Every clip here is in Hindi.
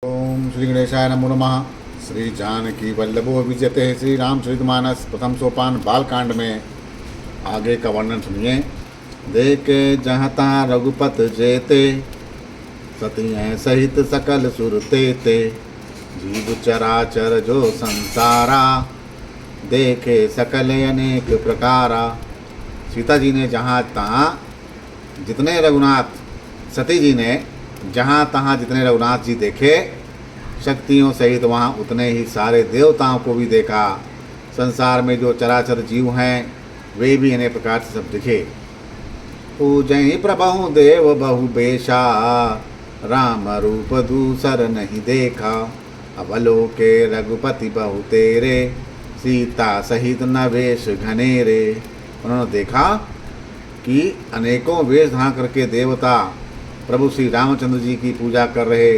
ओम श्री गणेशाय नमो नमः। श्री जानकी वल्लभो विजयते श्री रामचरितमानस प्रथम सोपान बालकांड में आगे का वर्णन सुनिए। देख जहाँ तहाँ रघुपत जेते, सतियँ सहित सकल सुरते ते। जीव चराचर जो संसारा, देखे सकल अनेक प्रकारा। सीता जी ने जहाँ तहाँ जितने रघुनाथ, सती जी ने जहाँ तहाँ जितने रघुनाथ जी देखे, शक्तियों सहित वहाँ उतने ही सारे देवताओं को भी देखा। संसार में जो चराचर जीव हैं वे भी अनेक प्रकार से सब दिखे। पूजहि प्रभु देव बहु बेशा, राम रूप दूसर नहीं देखा। अवलोके रघुपति बहु तेरे, सीता सहित नवेश घनेरे। उन्होंने देखा कि अनेकों वेश धारण करके देवता प्रभु श्री रामचंद्र जी की पूजा कर रहे,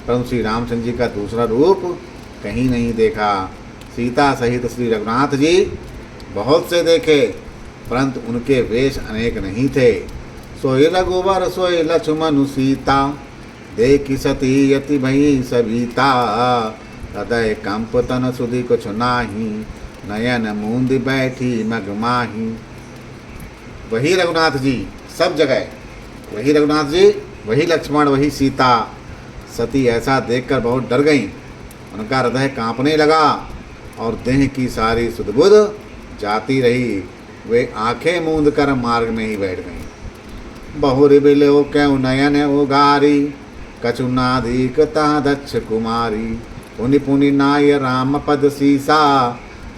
परंतु श्री रामचंद्र जी का दूसरा रूप कहीं नहीं देखा। सीता सहित श्री रघुनाथ जी बहुत से देखे, परंतु उनके वेश अनेक नहीं थे। सोई रघुवर सोई लक्ष्मण सीता, देखी सती यति भई सविता। हृदय कंप तन सुधि कुछ नाही, नयन मूंद बैठी मगमाही। वही रघुनाथ जी सब जगह, वही रघुनाथ जी, वही लक्ष्मण, वही सीता। सती ऐसा देखकर बहुत डर गईं। उनका हृदय कांपने लगा और देह की सारी सुध-बुध जाती रही। वे आंखें मूंद कर मार्ग में ही बैठ गईं। बहुर बिलो क्यों नयन उगारी, कछु नाधिक ता दक्ष कुमारी। पुनि पुनि नाय राम पद सीसा,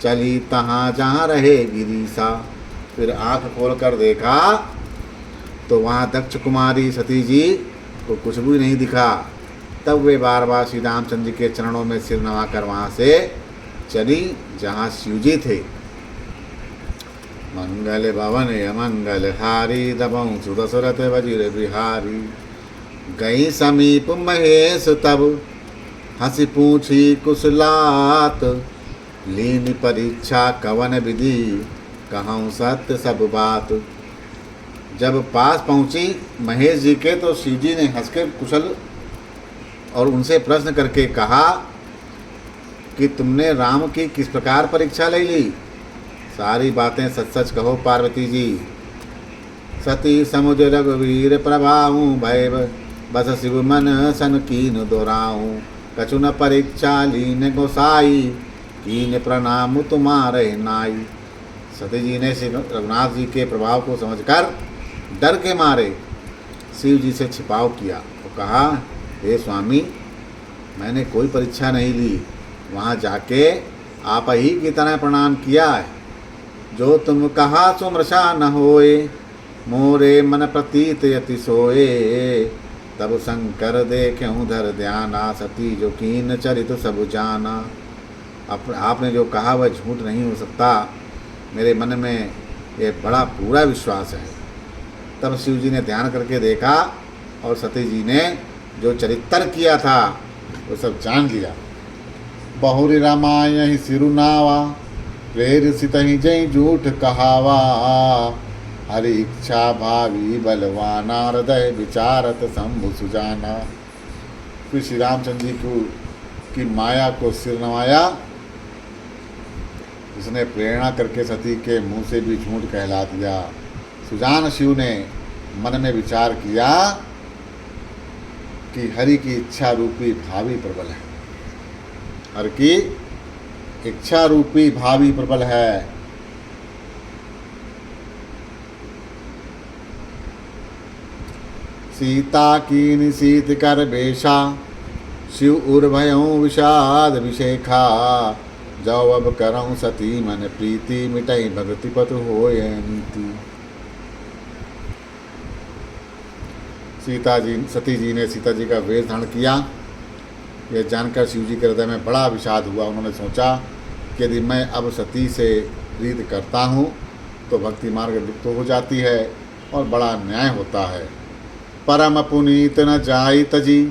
चली तहाँ जहाँ रहे गिरीसा। फिर आँख खोल कर देखा तो वहाँ दक्ष कुमारी सती जी को कुछ भी नहीं दिखा। तब वे बार बार श्री रामचंद्र जी के चरणों में सिर नवाकर वहाँ से चली जहाँ शिव जी थे। मंगल भवन अमंगल हारी, दबऊं सुदशरथ वज्र बिहारी। गई समीप महेश तब, हंसी पूछी कुशलात। लीन परीक्षा कवन विधि, कहूँ सत्य सब बात। जब पास पहुँची महेश जी के तो शिव जी ने हंस के कुशल और उनसे प्रश्न करके कहा कि तुमने राम की किस प्रकार परीक्षा ले ली। सारी बातें सच सच कहो पार्वती जी। सती समुझ रघुवीर प्रभाऊँ, भय बस शिव मन सन कीन दोहराऊँ। कछु न परीक्षा लीन गोसाई, कीन प्रणाम तुम्हारे नाई। सती जी ने श्री रघुनाथ जी के प्रभाव को समझकर डर के मारे शिव जी से छिपाव किया और कहा, हे स्वामी, मैंने कोई परीक्षा नहीं ली। वहाँ जाके आप ही की तरह प्रणाम किया है। जो तुम कहा सो मृषा न होए, मोरे मन प्रतीत यति सोए। तब शंकर देखें धर ध्याना, सती जो कीन चरित सब जाना। आपने जो कहा वह झूठ नहीं हो सकता, मेरे मन में ये बड़ा पूरा विश्वास है। तब शिव जी ने ध्यान करके देखा और सती जी ने जो चरित्र किया था वो सब जान लिया। बहुरी रामायण सिरुनावा, प्रेरित ही जय झूठ कहावा। हरि इच्छा भावी बलवाना, हृदय विचारत शंभु सुजाना। फिर श्री रामचंद्र जी की माया को सिर नवाया, जिसने प्रेरणा करके सती के मुंह से भी झूठ कहला दिया। सुजान शिव ने मन में विचार किया कि हरि की इच्छा रूपी भावी प्रबल है। हरि की इच्छा रूपी भावी प्रबल है। सीता की निशीत कर बेशा, शिव उर्भयों विषाद विशेखा। जाओ अब करऊँ सती मन प्रीति, मिटई भगति पत होय नीति। सती जी ने सीता जी का वेश धारण किया। यह जानकर शिव जी के हृदय में बड़ा विषाद हुआ। उन्होंने सोचा कि यदि मैं अब सती से प्रीत करता हूँ तो भक्ति मार्ग लुप्त हो जाती है और बड़ा न्याय होता है। परम पुनीत न जाई तजी,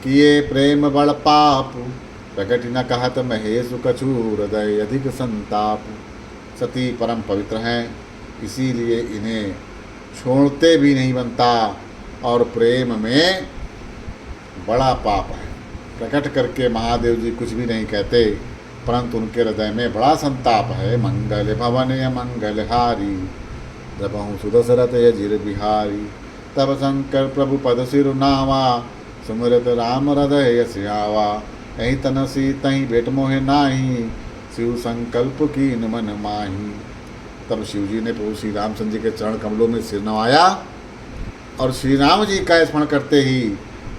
किए प्रेम बड़ पाप। प्रकट न कहत महेश कछु, हृदय अधिक संताप। सती परम पवित्र हैं, इसीलिए इन्हें छोड़ते भी नहीं बनता और प्रेम में बड़ा पाप है। प्रकट करके महादेव जी कुछ भी नहीं कहते, परंतु उनके हृदय में बड़ा संताप है। मंगल भवन या मंगल हारी, जबहु सुदशरथ यजिर बिहारी। तब शंकर प्रभु पद सिर नावा, सुमिरत राम हृदय सियावा। यही तनसी तही भेट मोहे नाही, शिव संकल्प की मन माही। तब शिव जी ने प्रभु श्री रामचंद्र जी के चरण कमलों में सिर नवाया और श्री राम जी का स्मरण करते ही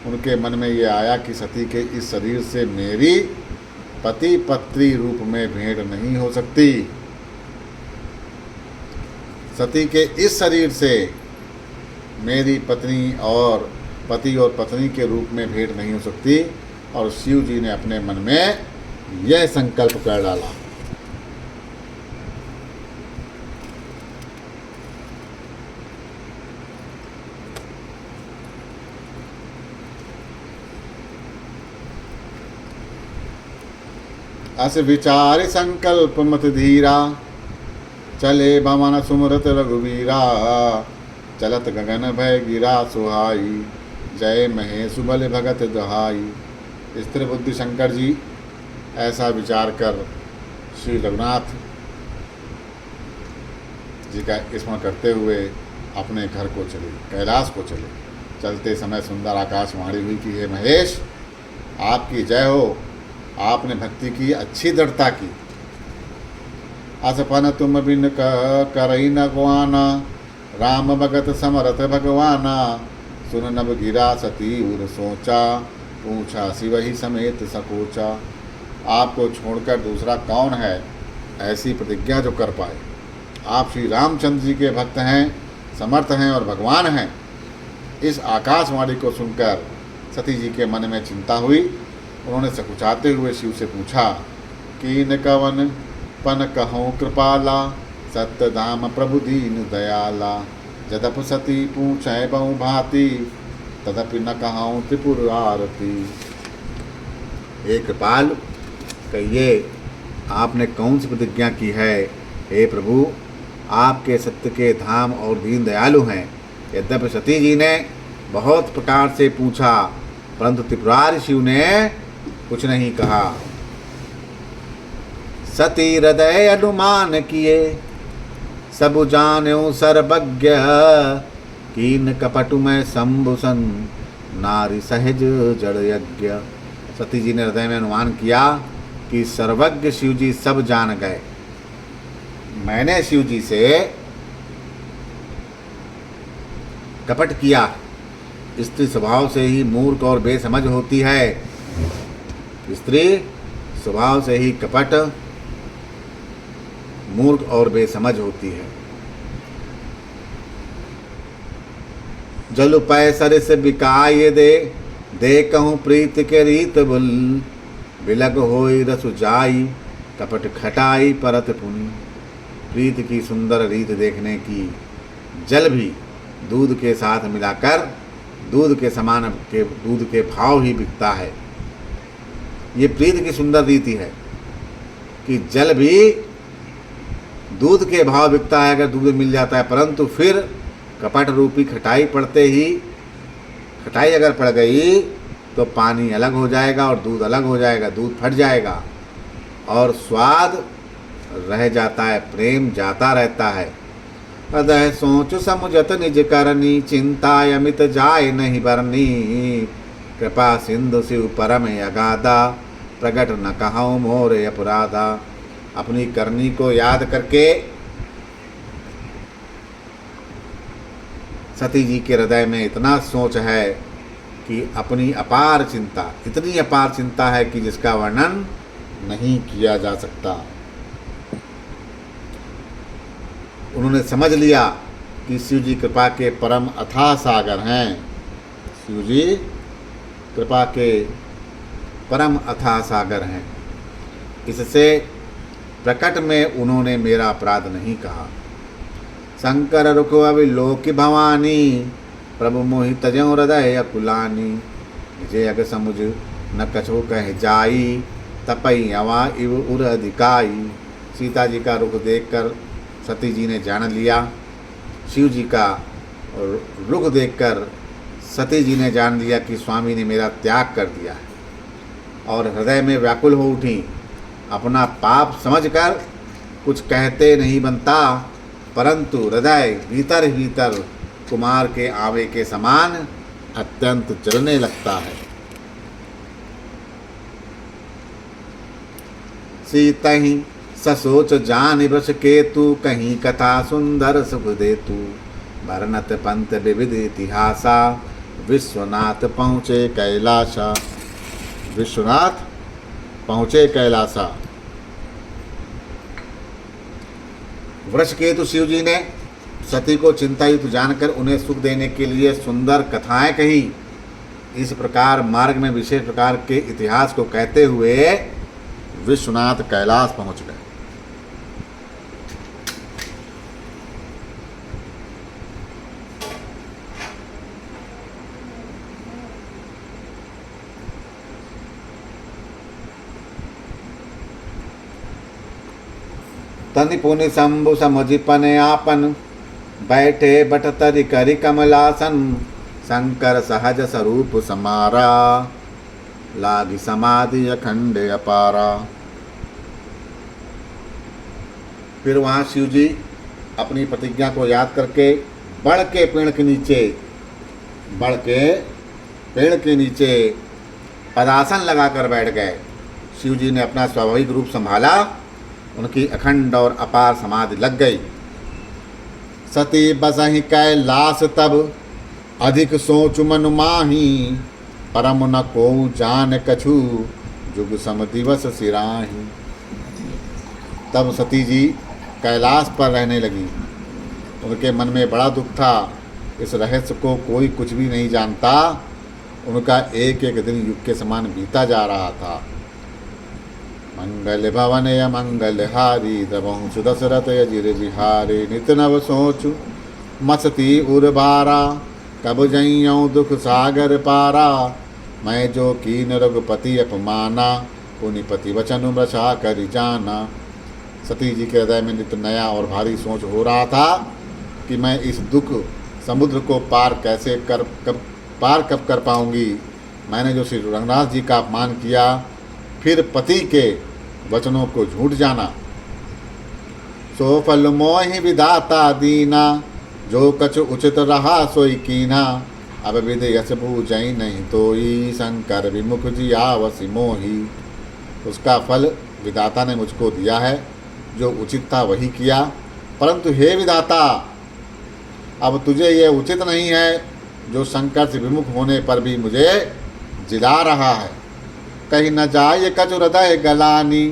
उनके मन में ये आया कि सती के इस शरीर से मेरी पति पत्नी रूप में भेंट नहीं हो सकती। सती के इस शरीर से मेरी पत्नी और पति और पत्नी के रूप में भेंट नहीं हो सकती। और शिव जी ने अपने मन में यह संकल्प कर डाला। अस विचार संकल्प मत धीरा, चले भवन सुमरत रघुवीरा। चलत गगन भय गिरा सुहाई, जय महेश बल भगत दुहाई। स्थिर बुद्धि शंकर जी ऐसा विचार कर श्री रघुनाथ जी का स्मरण करते हुए अपने घर को चले, कैलाश को चले। चलते समय सुंदर आकाशवाणी हुई कि हे महेश, आपकी जय हो, आपने भक्ति की, अच्छी दृढ़ता की। असपन तुम बिन करई न गुआना, राम भगत समरथ भगवाना। सुन नभ गिरा सती उर सोचा, पूछा शिव ही समेत सकोचा। आपको छोड़कर दूसरा कौन है ऐसी प्रतिज्ञा जो कर पाए। आप श्री रामचंद्र जी के भक्त हैं, समर्थ हैं और भगवान हैं। इस आकाशवाणी को सुनकर सती जी के मन में चिंता हुई। उन्होंने सकुचाते हुए शिव से पूछा, कीन कवन पन कहूँ कृपाला, सत्य धाम प्रभु दीन दयाला। जदप सती पूछे बहु भांति, तदपि न कहूँ त्रिपुर आरती। हे कृपाल, कहिए आपने कौन सी प्रतिज्ञा की है। हे प्रभु, आपके सत्य के धाम और दीन दयालु हैं। यद्यपि सती जी ने बहुत प्रकार से पूछा, परंतु त्रिपुरारि शिव ने कुछ नहीं कहा। सती हृदय अनुमान किए, सब जान्यो सर्वज्ञ। कीन कपटु में शंभुसन, नारी सहज जड़ यज्ञ। सती जी ने हृदय में अनुमान किया कि सर्वज्ञ शिव जी सब जान गए। मैंने शिव जी से कपट किया। स्त्री स्वभाव से ही मूर्ख और बेसमझ होती है। स्त्री स्वभाव से ही कपट, मूर्ख और बेसमझ होती है। जल पै सर से बिकाय दे कहूँ प्रीत के रीत बुल। बिलग होई रसु जाई, कपट खटाई परत पुनि। प्रीत की सुंदर रीत देखने की जल भी दूध के साथ मिलाकर दूध के समान के दूध के भाव ही बिकता है। ये प्रीत की सुंदर रीति है कि जल भी दूध के भाव बिकता है अगर दूध मिल जाता है, परंतु फिर कपट रूपी खटाई पड़ते ही, खटाई अगर पड़ गई तो पानी अलग हो जाएगा और दूध अलग हो जाएगा, दूध फट जाएगा और स्वाद रह जाता है, प्रेम जाता रहता है। हृदय सोच समुझत निज करनी, चिंता अमित जाय नहीं बरनी। कृपा सिंधु शिव परम अगाधा, प्रगट न कहूँ मोर अपराधा। अपनी करनी को याद करके सती जी के हृदय में इतना सोच है कि अपनी अपार चिंता, इतनी अपार चिंता है कि जिसका वर्णन नहीं किया जा सकता। उन्होंने समझ लिया कि शिव जी कृपा के परम अथाह सागर हैं। शिव जी कृपा के परम अथाह सागर हैं। इससे प्रकट में उन्होंने मेरा अपराध नहीं कहा। शंकर रुको अविलोक भवानी, प्रभु मोहि तजो हृदय अकुलानी। विजय अग समुझ न कछो कह जाई, तपई अवा इव उर अधिकाई। सीता जी का रुख देखकर सती जी ने जान लिया, शिव जी का रुख देखकर सती जी ने जान लिया कि स्वामी ने मेरा त्याग कर दिया है। और हृदय में व्याकुल हो उठी। अपना पाप समझकर कुछ कहते नहीं बनता, परंतु हृदय भीतर भीतर कुमार के आवे के समान अत्यंत जलने लगता है। सीतहि ससोच जान वृष केतु, कहीं कथा सुंदर सुख देतु। भरनत पंत विविध इतिहासा, विश्वनाथ पहुँचे कैलासा। विश्वनाथ पहुँचे कैलासा। वृषकेतु शिव जी ने सती को चिंतायुक्त जानकर उन्हें सुख देने के लिए सुंदर कथाएं कही। इस प्रकार मार्ग में विशेष प्रकार के इतिहास को कहते हुए विश्वनाथ कैलाश पहुंच गए। तनि पुनि शंभु समुझिपन आपन, बैठे बट तरि करि कमलासन। शंकर सहज स्वरूप समारा, लागी समाधि अखंड अपारा। फिर वहाँ शिव जी अपनी प्रतिज्ञा को याद करके बढ़ के पेड़ के नीचे पदासन लगाकर बैठ गए। शिव जी ने अपना स्वाभाविक रूप संभाला, उनकी अखंड और अपार समाधि लग गई। सती बसहि कैलास तब, अधिक सोच मन माही। परम न को जान कछु, जुग सम दिवस सिराही। तब सती जी कैलाश पर रहने लगी। उनके मन में बड़ा दुख था। इस रहस्य को कोई कुछ भी नहीं जानता। उनका एक एक दिन युग के समान बीता जा रहा था। मंगल भवन या मंगल हारी, दबहु सुदशरथ यजिर बिहारी। नित नव सोचु मस्ती उर्बारा, कब जइयौं दुख सागर पारा। मैं जो कीन रघुपति अपमाना, पुनिपति वचन मृषा करि जाना। सती जी के हृदय में नित नया और भारी सोच हो रहा था कि मैं इस दुख समुद्र को पार कब कर पाऊंगी। मैंने जो श्री रंगनाथ जी का अपमान किया, फिर पति के वचनों को झूठ जाना। सो फल मोहि विधाता दीना, जो कछ उचित रहा सोई कीना। अब विध यश बूझई नहीं तोई, शंकर विमुख जी आवसी मोही। उसका फल विधाता ने मुझको दिया है, जो उचित था वही किया। परंतु हे विधाता, अब तुझे यह उचित नहीं है, जो शंकर से विमुख होने पर भी मुझे जिला रहा है। कहीं न जाय कछु हृदय गलानी,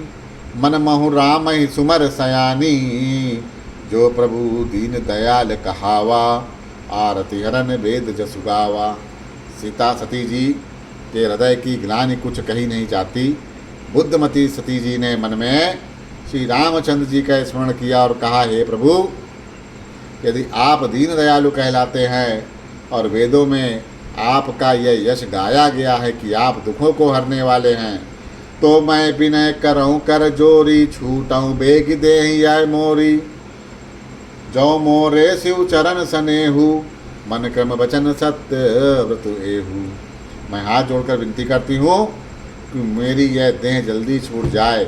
मन महु राम ही सुमर सयानी। जो प्रभु दीन दयाल कहावा, आरती हरन वेद जसु गावा। सीता सती जी के हृदय की ग्लानि कुछ कही नहीं जाती। बुद्धमती सती जी ने मन में श्री रामचंद्र जी का स्मरण किया और कहा, हे प्रभु, यदि आप दीन दयालु कहलाते हैं और वेदों में आपका यह यश गाया गया है कि आप दुखों को हरने वाले हैं, तो मैं विनय करऊँ कर जोरी। छूटऊँ बेग देहि आय मोरी, जो मोरे शिव चरण सनेहु। मन क्रम वचन सत्य व्रत एहु। मैं हाथ जोड़कर विनती करती हूँ कि मेरी यह देह जल्दी छूट जाए।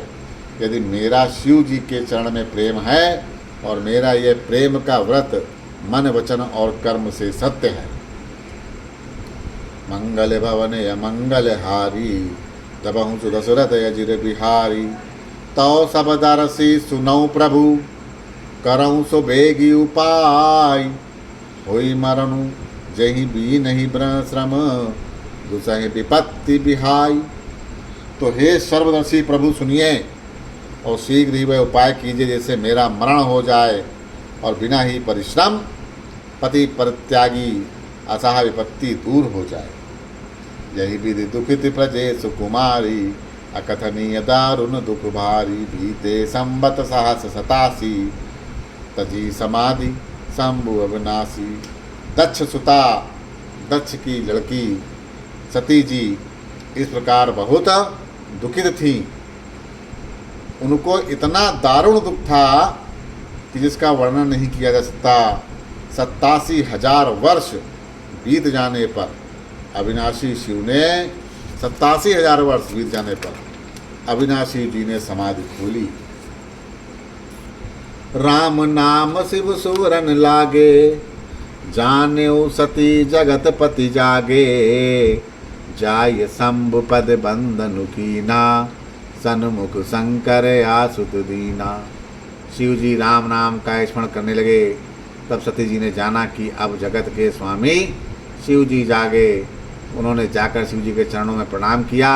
यदि मेरा शिव जी के चरण में प्रेम है और मेरा यह प्रेम का व्रत मन वचन और कर्म से सत्य है। मंगल भवन या मंगल हारी, दबहु सुदशरथ यजिर बिहारी। तौ सब दरसी सुनऊ प्रभु, करऊँ सो बेगी उपाय। होई मरणु जहि भी नहीं श्रम, दुसहि विपत्ति बिहाई। तो हे सर्वदर्शी प्रभु सुनिए और शीघ्र ही वह उपाय कीजिए, जैसे मेरा मरण हो जाए और बिना ही परिश्रम पति परित्यागी असहाय विपत्ति दूर हो जाए। यही विधि दुखित प्रजेश कुमारी, अकथनीय दारुण दुख भारी। बीते संबत सहस 87, तजी समाधि शंभु अविनाशी। दक्ष सुता, दक्ष की लड़की सती जी इस प्रकार बहुत दुखित थी। उनको इतना दारुण दुख था कि जिसका वर्णन नहीं किया जा सकता। 87,000 वर्ष बीत जाने पर अविनाशी शिव ने 87,000 वर्ष बीत जाने पर अविनाशी जी ने समाधि खोली। राम नाम शिव सुरन लागे, जान्यो सती जगत पति जागे। जाय शंभु पद बंधनु कीना, सन्मुख शंकर आसुत दीना। शिव जी राम नाम का स्मरण करने लगे। तब सती जी ने जाना कि अब जगत के स्वामी शिव जी जागे। उन्होंने जाकर शिव जी के चरणों में प्रणाम किया।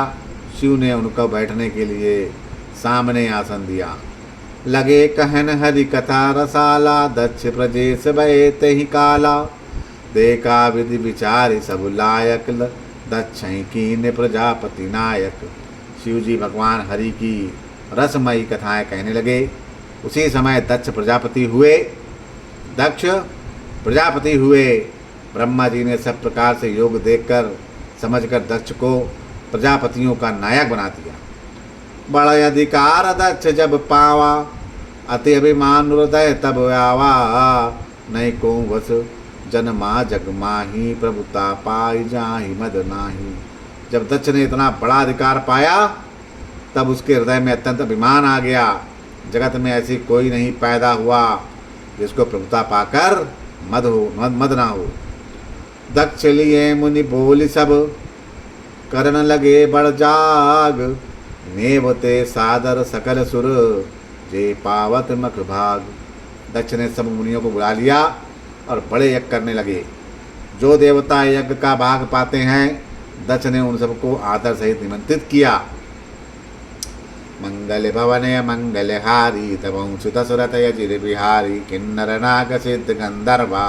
शिव ने उनको बैठने के लिए सामने आसन दिया। लगे कहन हरि कथा रसाला, दक्ष प्रजेश भये तेहि काला। देखा विधि विचारि सब लायक, दक्ष कीन प्रजापति नायक। शिव जी भगवान हरि की रसमयी कथाएं कहने लगे। उसी समय दक्ष प्रजापति हुए। ब्रह्मा जी ने सब प्रकार से योग देखकर समझकर दक्ष को प्रजापतियों का नायक बना दिया। बड़ा अधिकार दक्ष जब पावा, अति अभिमान हृदय तब आवा। नहीं को वस जन्मा जग माही, प्रभुता पाई जाहि मद नाही। जब दक्ष ने इतना बड़ा अधिकार पाया तब उसके हृदय में अत्यंत अभिमान आ गया। जगत में ऐसी कोई नहीं पैदा हुआ जिसको प्रभुता पाकर मद ना हो। दक्ष लिए मुनि बोली सब, करन लगे बड़ जाग। नेवते सादर सकल सुर, जे पावत मख भाग। दक्ष ने सब मुनियों को बुला लिया और बड़े यज्ञ करने लगे। जो देवता यज्ञ का भाग पाते हैं, दक्ष ने उन सबको आदर सहित निमंत्रित किया। मंगल भवने मंगल हारी, तबंसु दशरथ यजिर बिहारी। किन्नर नाग सिद्ध गंधर्वा,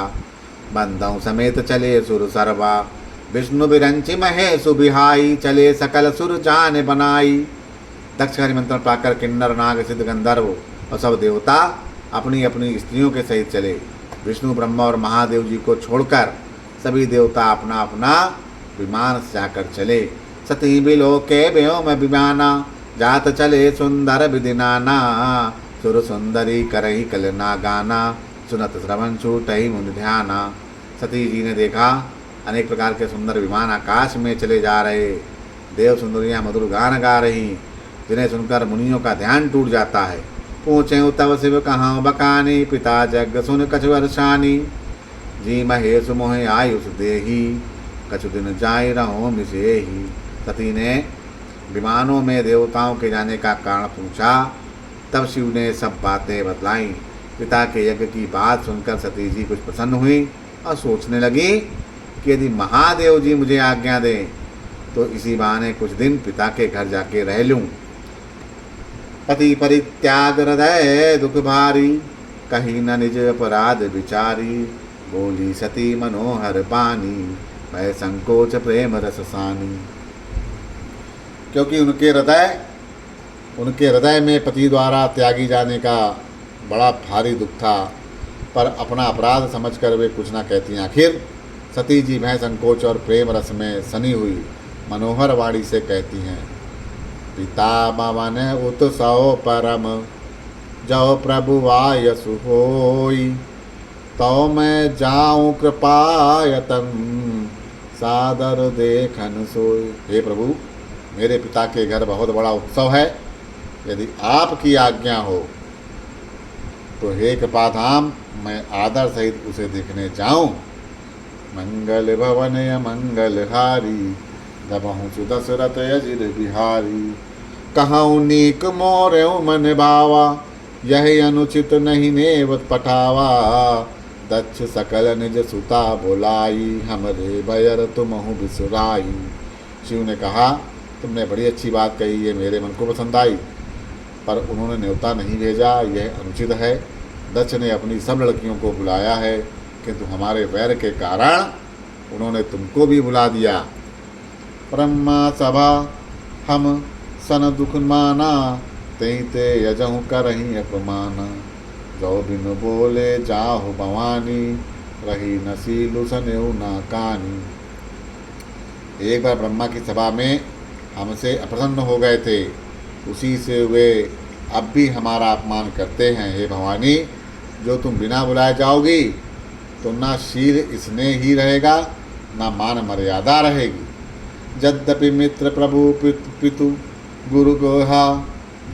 बंदों समेत चले सुर सर्वा। विष्णु बिरंचि महेशु बिहाई, चले सकल सुर जान बनाई। दक्ष का निमंत्रण पाकर किन्नर नाग सिद्ध गंधर्व और सब देवता अपनी अपनी स्त्रियों के सहित चले। विष्णु ब्रह्मा और महादेव जी को छोड़कर सभी देवता अपना अपना विमान से जाकर चले। सती बिलोके व्योम विमाना, जात चले सुंदर विदिनाना। सुर सुंदरी करही कलना गाना, सुनत श्रवण छूटहि मुनि ध्याना। सती जी ने देखा अनेक प्रकार के सुंदर विमान आकाश में चले जा रहे। देव सुंदरियाँ मधुर गान गा रही, जिन्हें सुनकर मुनियों का ध्यान टूट जाता है। पूछे तव शिव कहाँ बकानी, पिता जग सुन कछु वर्षानी। जी महेश मोह आयुष देही, कछु दिन जाय रहो मिसेही। सती ने विमानों में देवताओं के जाने का कारण पूछा। तब शिव ने सब बातें बतलाई। पिता के यज्ञ की बात सुनकर सती जी कुछ प्रसन्न हुई और सोचने लगी कि यदि महादेव जी मुझे आज्ञा दें तो इसी बहाने कुछ दिन पिता के घर जाके रह लूँ। पति परित्याग हृदय दुख भारी, कहीं न निज अपराध विचारी। बोली सती मनोहर बानी, भय संकोच प्रेम रससानी। क्योंकि उनके हृदय में पति द्वारा त्यागी जाने का बड़ा भारी दुख था, पर अपना अपराध समझकर वे कुछ न कहती। आखिर सती जी भय संकोच और प्रेम रस में सनी हुई मनोहर वाणी से कहती हैं। पिता भवन उत्सव परम, जो प्रभु वायसु होई। तो मैं जाऊँ कृपायतन, सादर देखन सोई। हे प्रभु, मेरे पिता के घर बहुत बड़ा उत्सव है। यदि आपकी आज्ञा हो तो हे कृपाधाम, मैं आदर सहित उसे देखने जाऊं। मंगल भवन मंगल हारी, दबहूँ सुदशरथ यजिर बिहारी। कहूँ नीक मोर्यो मन भावा, यही अनुचित नहीं नेवत पठावा। दक्ष सकल निज सुता बोलाई, हमरे भयर तुमहु बिसुराई। शिव ने कहा, तुमने बड़ी अच्छी बात कही, ये मेरे मन को पसंद आई, पर उन्होंने न्योता नहीं भेजा, यह अनुचित है। दक्ष ने अपनी सब लड़कियों को बुलाया है, किंतु हमारे वैर के कारण उन्होंने तुमको भी बुला दिया। ब्रह्मा सभा हम सन दुख माना, तेई ते यजहु करही अपमाना। जो बिन बोले जाहु भवानी, रही नसीलु सनेऊ ना कानी। एक बार ब्रह्मा की सभा में हमसे अप्रसन्न हो गए थे, उसी से वे अब भी हमारा अपमान करते हैं। हे भवानी, जो तुम बिना बुलाए जाओगी तो ना शील स्नेह ही रहेगा, ना मान मर्यादा रहेगी। यद्यपि मित्र प्रभु पितु गुरु गेहा,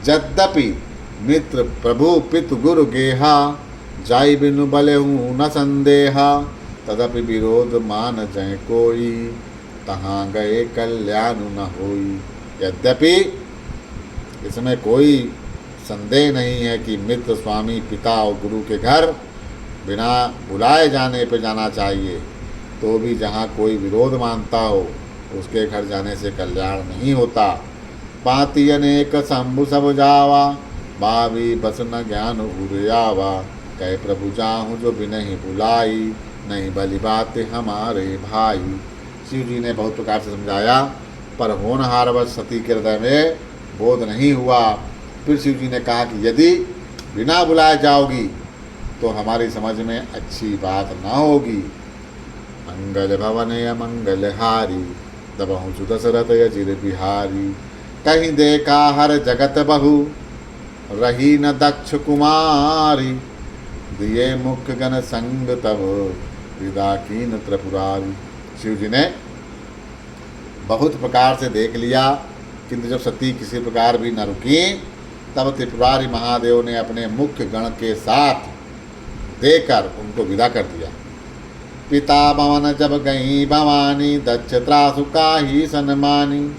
यद्यपि मित्र प्रभु पितु गुरु गेहा, जाई बिनु बलेहूँ न संदेहा, तदपि विरोध मान जय कोई, तहाँ गए कल्याण न होई। यद्यपि इसमें कोई संदेह नहीं है कि मित्र स्वामी पिता और गुरु के घर बिना बुलाए जाने पर जाना चाहिए, तो भी जहाँ कोई विरोध मानता हो उसके घर जाने से कल्याण नहीं होता। पाती अनेक शंभु सब जावा, बावी बस न ज्ञान उरियावा, कहे प्रभु जाहूँ जो भी नहीं बुलाई, नहीं भली बात हमारे भाई। शिव जी ने बहुत प्रकार से समझाया, पर होनहारवश सती के हृदय में बोध नहीं हुआ। फिर शिव जी ने कहा कि यदि बिना बुलाए जाओगी तो हमारी समझ में अच्छी बात ना होगी। मंगल भवन अमंगल हारी, दबहु सु दशरथ अजिर बिहारी, कहीं देखा हर जगत बहु, रही न दक्ष कुमारी, दिए मुख्य गण संग तब, विदा कीन त्रिपुरारी। शिव जी ने बहुत प्रकार से देख लिया, किंतु जब सती किसी प्रकार भी न रुकी, तब त्रिपुरारी महादेव ने अपने मुख्य गण के साथ देकर उनको विदा कर दिया। पिता भवन जब गई भवानी, दक्ष त्रासु का ही सन्मानी,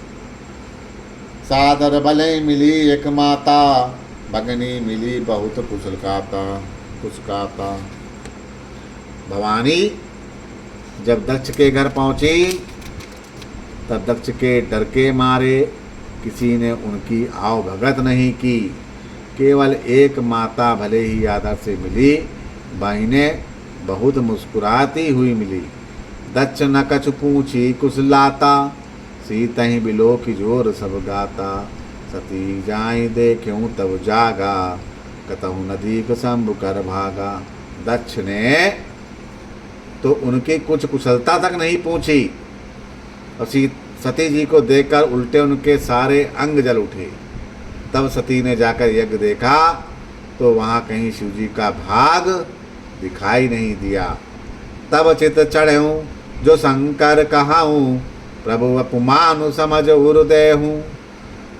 सादर भले मिली एक माता, भगनी मिली बहुत कुशकाता। भवानी जब दक्ष के घर पहुंची, तब दक्ष के डर के मारे किसी ने उनकी आव भगत नहीं की। केवल एक माता भले ही आदर से मिली, बहनें बहुत मुस्कुराती हुई मिली। दक्ष न कछु पूछी कुशलाता, सीता ही बिलो की जोर सब गाता, सती जाई देखूं तब जागा, कतहु नदी को शंभु कर भागा। दक्ष ने तो उनकी कुछ कुशलता तक नहीं पूछी, और सती जी को देखकर उल्टे उनके सारे अंग जल उठे। तब सती ने जाकर यज्ञ देखा तो वहाँ कहीं शिव जी का भाग दिखाई नहीं दिया। तब चित चढ़ूँ जो शंकर कहाऊँ, प्रभु अपमानु समझ उर्दय हूँ,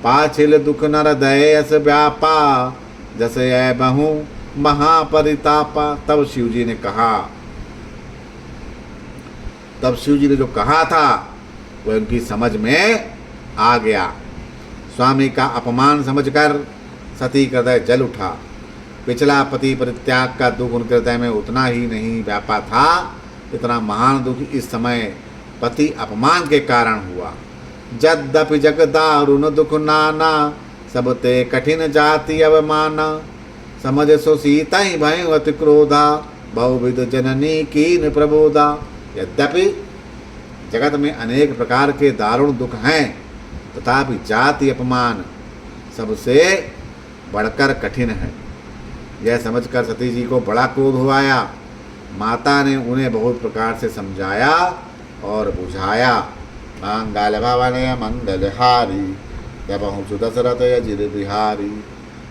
पाछिल दुख नर दयस व्यापा, जैसे ऐ बहु महापरितापा। तब शिव जी ने जो कहा था वह उनकी समझ में आ गया। स्वामी का अपमान समझकर सती का हृदय जल उठा। पिछला पति परित्याग का दुख उनके हृदय में उतना ही नहीं व्यापा था, इतना महान दुख इस समय पति अपमान के कारण हुआ। यद्यपि जग दारुण दुख नाना, सब ते कठिन जाति अवमाना, समझ सो सीता ही भय अति क्रोधा, बहुविध जननी कीन प्रबोधा। यद्यपि जगत में अनेक प्रकार के दारुण दुख हैं, तथापि जाति अपमान सबसे बढ़कर कठिन है। यह समझकर सती जी को बड़ा क्रोध हो आया। माता ने उन्हें बहुत प्रकार से समझाया और बुझाया। मंगल भवन मंगल हारी, दबहु सु दशरथ अजिर बिहारी,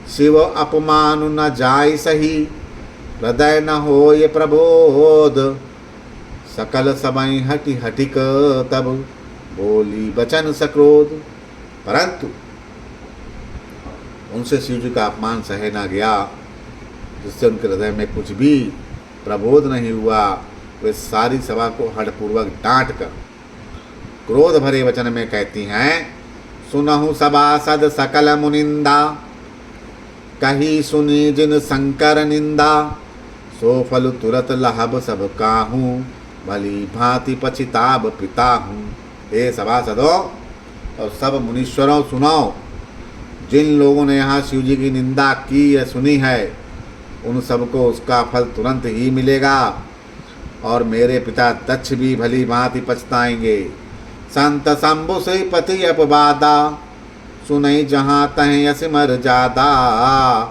शिव अपमान न जाय सही, हृदय न होय प्रबोध, सकल समय हटि हटिक तब, बोली बचन सक्रोध। परंतु उनसे शिव जी का अपमान सहे ना गया, जिससे उनके हृदय में कुछ भी प्रबोध नहीं हुआ। वे सारी सभा को हठपूर्वक डांट कर क्रोध भरे वचन में कहती हैं, सुनहु सभासद सकल मुनिंदा, कही सुनी जिन शंकर निंदा, सो फल तुरत लहब सब काहूँ, भली भांति पछिताब पिता हूँ। हे सभासदों और सब मुनीश्वरों सुनो, जिन लोगों ने यहाँ शिव जी की निंदा की या सुनी है, उन सबको उसका फल तुरंत ही मिलेगा, और मेरे पिता दक्ष भी भली भांति पछताएंगे। संत शंभु से पति अपवादा, सुनई जहाँ तहें असिमर जादा,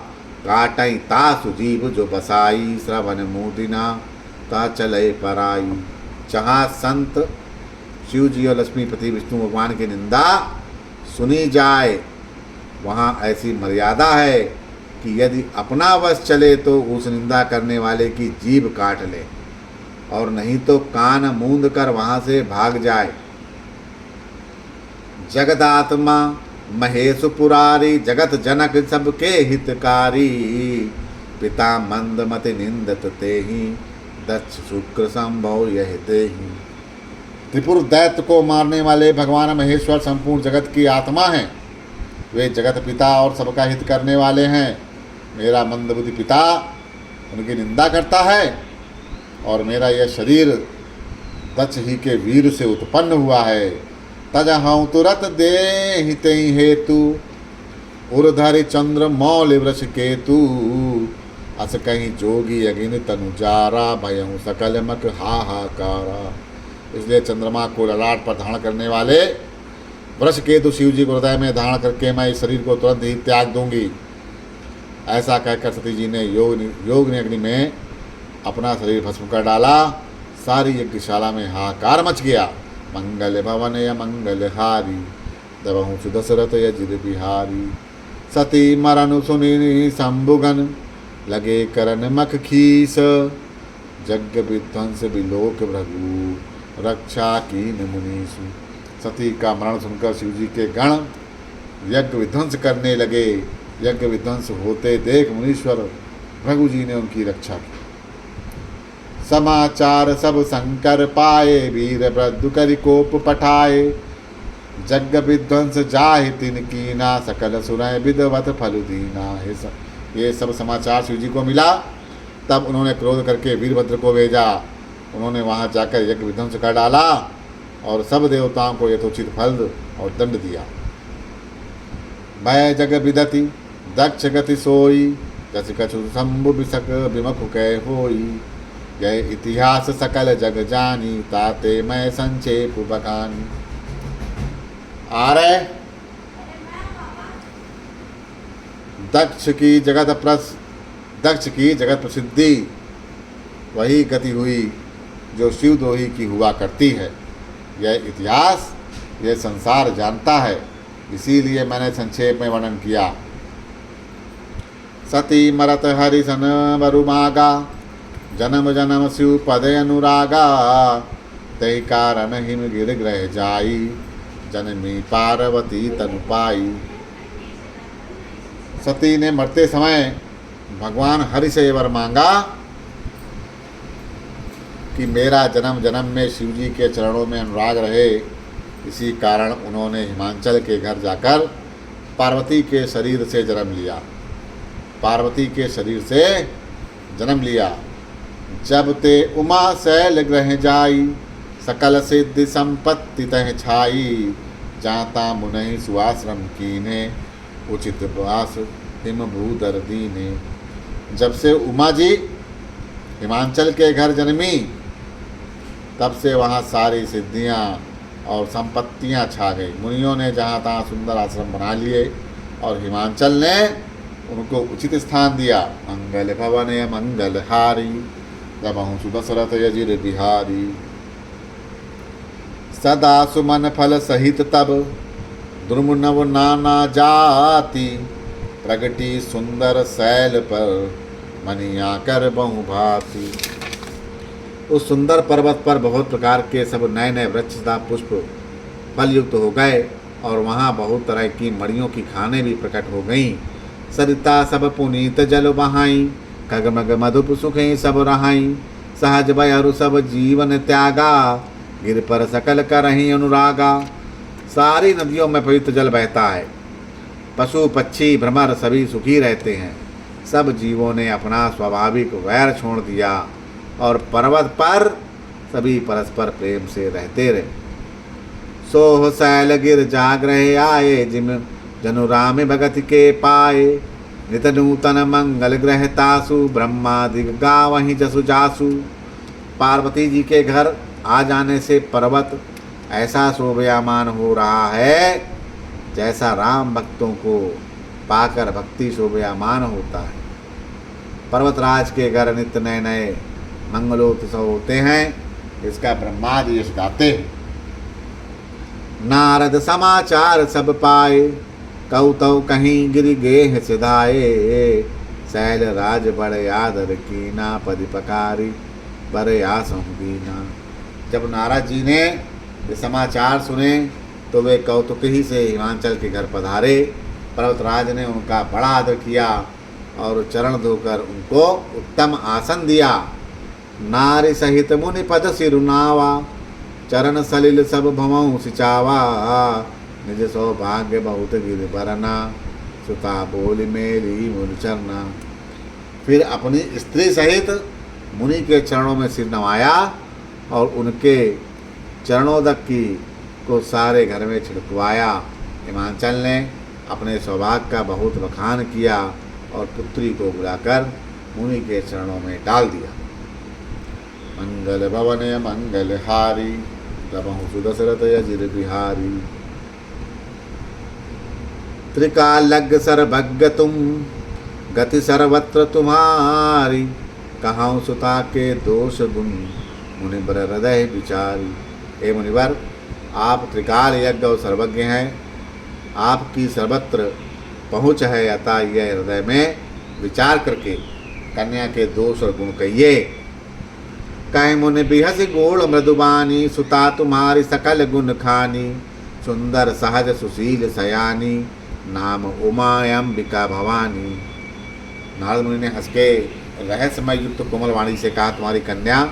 काटई तासु जीव जो बसाई, श्रवण मुदिना ता चले पराई। जहाँ संत शिव जी और लक्ष्मीपति विष्णु भगवान की निंदा सुनी जाए, वहाँ ऐसी मर्यादा है कि यदि अपना वश चले तो उस निंदा करने वाले की जीभ काट ले, और नहीं तो कान मूंद कर वहाँ से भाग जाए। जगदात्मा महेश पुरारी, जगत जनक सबके हितकारी। पिता मंदमति निंदत तेहि, दक्ष शुक्र संभव यह तेहि। त्रिपुर दैत्य को मारने वाले भगवान महेश्वर संपूर्ण जगत की आत्मा हैं। वे जगत पिता और सबका हित करने वाले हैं। मेरा मंदबुद्धि पिता उनकी निंदा करता है और मेरा यह शरीर दक्ष ही के वीर से उत्पन्न हुआ है। तजहं तुरत देहि हेतु, उर्धरि चंद्र मौल वृष केतु। अस कहीं जोगी अगिन तनु जारा, भयहु सकल मक हाहाकारा। इसलिए चंद्रमा को ललाट पर धारण करने वाले वृष केतु शिव जी को हृदय में धारण करके मैं इस शरीर को तुरंत ही त्याग दूंगी। ऐसा कहकर सती जी ने योगिनी अग्नि में अपना शरीर भस्म कर डाला। सारी यज्ञशाला में हाहाकार मच गया। मंगल भवन या मंगल हारी, दबहु सुदशरथ यजिर बिहारी। सती मरनु सुनि शंभुगन, लगे करन मख खीस। जग विध्वंस बिलोक भृगु, रक्षा कीन मुनीसु। सती का मरण सुनकर शिव जी के गण यज्ञ विध्वंस करने लगे। यज्ञ विध्वंस होते देख मुनीश्वर भृगु जी ने उनकी रक्षा की। समाचार सब शंकर पाए, वीर वृद्धु करि कोप पठाए। जग विध्वंस जाहि तिन कीना, सकल सुनय विदवत फल दीना। ये सब समाचार शिव जी को मिला। तब उन्होंने क्रोध करके वीरभद्र को भेजा। उन्होंने वहाँ जाकर यज्ञ विध्वंस कर डाला और सब देवताओं को यथोचित फल और दंड दिया। भय जग विदति दक्ष गति सोई, जस कछु शंभु बिसक विमुख कह होई। यह इतिहास सकल जग जानी, ताते मैं संक्षेप बखानी। आ रहे दक्ष की जगत प्रसिद्धि वही गति हुई जो शिवद्रोही की हुआ करती है। यह इतिहास यह संसार जानता है, इसीलिए मैंने संक्षेप में वर्णन किया। सती मरत हरिसन वरुमागा, जन्म जन्म शिव पदे अनुरागा। तय कारण हिम गिर ग्रह जाई, जनमी पार्वती तनु पाई। सती ने मरते समय भगवान हरि से वर मांगा कि मेरा जन्म जन्म में शिव जी के चरणों में अनुराग रहे। इसी कारण उन्होंने हिमांचल के घर जाकर पार्वती के शरीर से जन्म लिया। जब ते उमा शैल ग्रह जाई, सकल सिद्धि संपत्ति तह छाई। जाता मुनहि सुआश्रम कीने, उचित वास हिम भूधर दीने। जब से उमा जी हिमांचल के घर जन्मी, तब से वहाँ सारी सिद्धियाँ और संपत्तियाँ छा गई। मुनियों ने जहाँ तहाँ सुंदर आश्रम बना लिए और हिमांचल ने उनको उचित स्थान दिया। मंगल भवन या मंगल हारी, दबहु सुदशरथ यजिर बिहारी। सदा सुमन फल सहित तब, द्रुमनव नाना जाति। प्रगति सुंदर शैल पर, मनिया कर बहु भांति। उस सुंदर पर्वत पर बहुत प्रकार के सब नए नए वृक्ष तथा पुष्प फल युक्त हो गए और वहाँ बहुत तरह की मणियों की खाने भी प्रकट हो गईं। सरिता सब पुनीत जल बहाई, खगमग मधुप सुखी सब रहाई। सहज भयरु सब जीवन त्यागा, गिर पर सकल करहीं अनुरागा। सारी नदियों में पवित्र जल बहता है, पशु पक्षी भ्रमर सभी सुखी रहते हैं। सब जीवों ने अपना स्वाभाविक वैर छोड़ दिया और पर्वत पर सभी परस्पर प्रेम से रहते रहे। सोह शैल गिर जाग्रह आए, जिम जनु राम भगत के पाए। नित नूतन मंगल ग्रह तासु, ब्रह्मादि गावहीं जसु जासु। पार्वती जी के घर आ जाने से पर्वत ऐसा शोभायमान हो रहा है जैसा राम भक्तों को पाकर भक्ति शोभायमान होता है। पर्वतराज के घर नित्य नए नए मंगलोत्सव होते हैं, इसका ब्रह्मादि यश गाते हैं। नारद समाचार सब पाए, कहु तौ कहीं गिरि गेह सिधाए। शैल राज बड़े आदर कीना, पदि पकारी बड़े आसम दीना। जब नारद जी ने ये समाचार सुने तो वे कौतुक ही से हिमांचल के घर पधारे। पर्वतराज ने उनका बड़ा आदर किया और चरण धोकर उनको उत्तम आसन दिया। नारी सहित मुनि पद सिरुनावा, चरण सलिल सब भमऊ सिचावा। निज सौभाग्य बहुत गिर बरना, सुता बोली मेरी मुनि चरना। फिर अपनी स्त्री सहित मुनि के चरणों में सिर नवाया और उनके चरणोदक की को सारे घर में छिड़कवाया। हिमांचल ने अपने सौभाग्य का बहुत बखान किया और पुत्री को बुलाकर मुनि के चरणों में डाल दिया। मंगल भवन मंगल हारी, तबहु सुदशरथ अजिर बिहारी। त्रिकालज्ञ सर्वज्ञ तुम, गति सर्वत्र तुम्हारी। कहाऊँ सुता के दोष गुण, मुनिवर हृदय विचारी। हे मुनिवर, आप त्रिकाल यज्ञ और सर्वज्ञ हैं, आपकी सर्वत्र पहुँच है, अतः यह हृदय में विचार करके कन्या के दोष और गुण कहिए। कह मुनि बिहस गोड़ मृदुबानी, सुता तुम्हारी सकल गुण खानी। सुंदर सहज सुशील सयानी, नाम उमा अंबिका भवानी। नारद मुनि ने हंस के रहस्यमय युक्त कोमल वाणी से कहा, तुम्हारी कन्या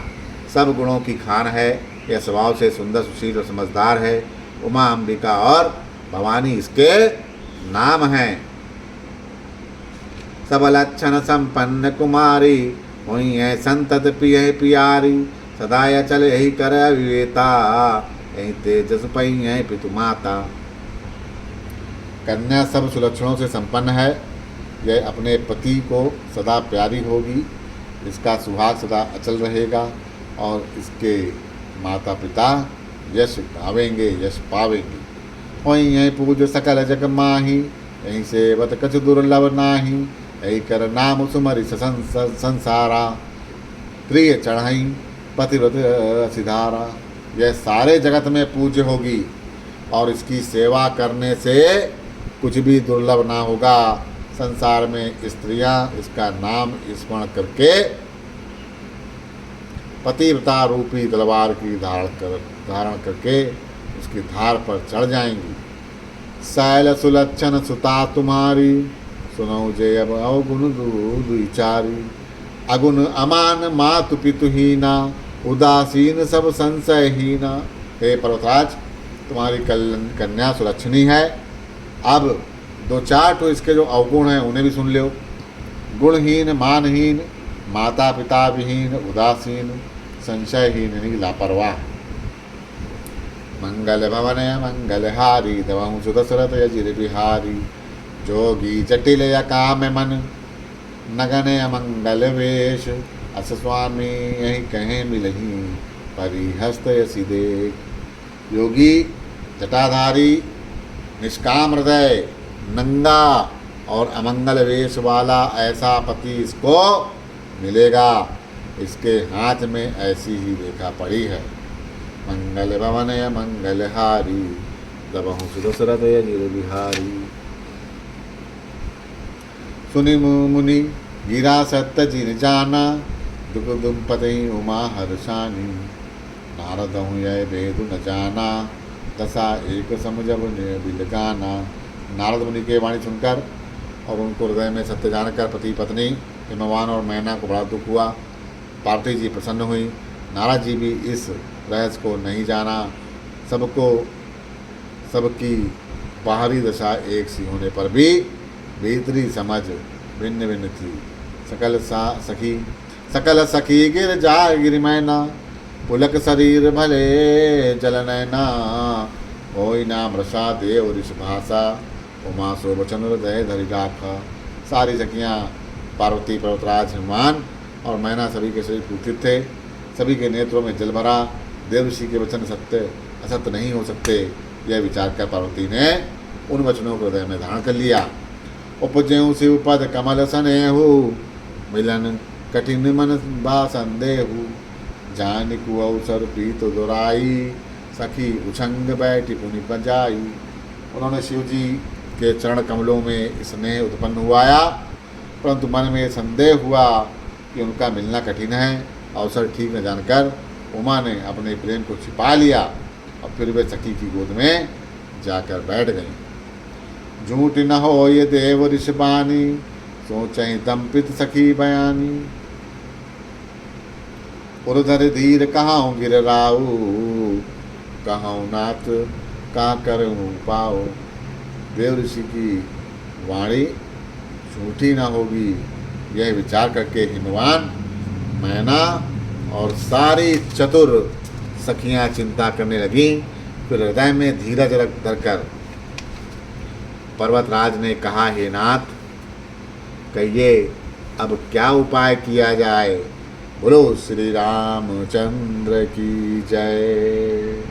सब गुणों की खान है, यह स्वभाव से सुंदर सुशील और समझदार है। उमा अंबिका और भवानी इसके नाम हैं। सब लक्षण संपन्न कुमारी, हुई है संतत प्रिय प्यारी। सदा अचल यही कर विवेता, यही तेजस पई है पितु माता। कन्या सब सुलक्षणों से संपन्न है, यह अपने पति को सदा प्यारी होगी, इसका सुहाग सदा अचल रहेगा और इसके माता पिता यश गावेंगे, यश पावेंगे। वहीं यही पूज सकल जग माही, यहीं सेवत कछ दुर्लभ नाही। यही कर नाम सुमरि संसारा, प्रिय चढ़ाई पतिव्रत सिधारा। यह सारे जगत में पूज्य होगी और इसकी सेवा करने से कुछ भी दुर्लभ ना होगा। संसार में स्त्रियां इसका नाम स्मरण करके पतिव्रता रूपी तलवार की धारण करके उसकी धार पर चढ़ जाएंगी। शैल सुलक्षण सुता तुम्हारी, सुनौ जे अब अवगुण दुचारी। अगुण अमान मातु पितुहीना, उदासीन सब संशयहीना। हे पर्वतराज, तुम्हारी कन्या सुलक्षणी है। अब दो चार तो इसके जो अवगुण हैं उन्हें भी सुन लो। गुणहीन, मानहीन, माता पिता विहीन, उदासीन, संशयहीन यानी लापरवाह। मंगल भवन मंगलहारी, दवहु सुदशरथ अजिर बिहारी। जोगी जटिल या काम मन, नगन अमंगल वेश। अस स्वामी यही कहें मिलही, परिहस्त यसी देख। योगी जटाधारी, निष्काम हृदय, नंगा और अमंगल वेश वाला ऐसा पति इसको मिलेगा। इसके हाथ में ऐसी ही रेखा पड़ी है। मंगल भवन मंगलहारी, दबहु सुदशरथ अजिर बिहारी। सुनि मुनि गिरा सत्य जिन जाना, दुख दुम पति उमा हर्षानी। नारद हूँ यह भेद न जाना, दशा एक समझब बिल गाना। नारद मुनि की वाणी सुनकर और उनको हृदय में सत्य जानकर पति पत्नी हिमवान और मैना को बड़ा दुख हुआ। पार्वती जी प्रसन्न हुई। नारद जी भी इस रहस्य को नहीं जाना। सबकी बाहरी दशा एक सी होने पर भी भीतरी समझ भिन्न भिन्न थी। सकल सखी गिर जा गिर मैना, पुलक शरीर भले जल नैना। होई नाम रसा देव ऋष भाषा, उमा सो वचन हृदय धरि राखा। सारी सखियाँ पार्वती, पर्वतराज, हनुमान और मैना सभी के शरीर पुलकित थे। सभी के नेत्रों में जल भरा। देव ऋषि के वचन सत्य असत्य नहीं हो सकते, यह विचार कर पार्वती ने उन वचनों को हृदय में धारण कर लिया। उपज्यऊ शिव पद कमल सनेहु, मिलन कठिन मन बा संदेहु। जानिकु अवसर प्रीत दुराई, सखी उछंग बैठी पुनि बजाई। उन्होंने शिव जी के चरण कमलों में स्नेह उत्पन्न हुआया, परंतु मन में संदेह हुआ कि उनका मिलना कठिन है। अवसर ठीक न जानकर उमा ने अपने प्रेम को छिपा लिया और फिर वे सखी की गोद में जाकर बैठ गईं। झूठ न हो ये देव ऋषबानी, सोचें दम्पित सखी बयानी। उर्धर धीर कहाऊँ गिर राऊ, कहाऊँ नाथ का करूँ पाओ। देव ऋषि की वाणी झूठी ना होगी, यह विचार करके हिमवान, मैना और सारी चतुर सखियां चिंता करने लगीं। फिर हृदय में धीरज धरकर पर्वतराज ने कहा, हे नाथ, कहिए अब क्या उपाय किया जाए। बोलो श्री रामचंद्र की जय।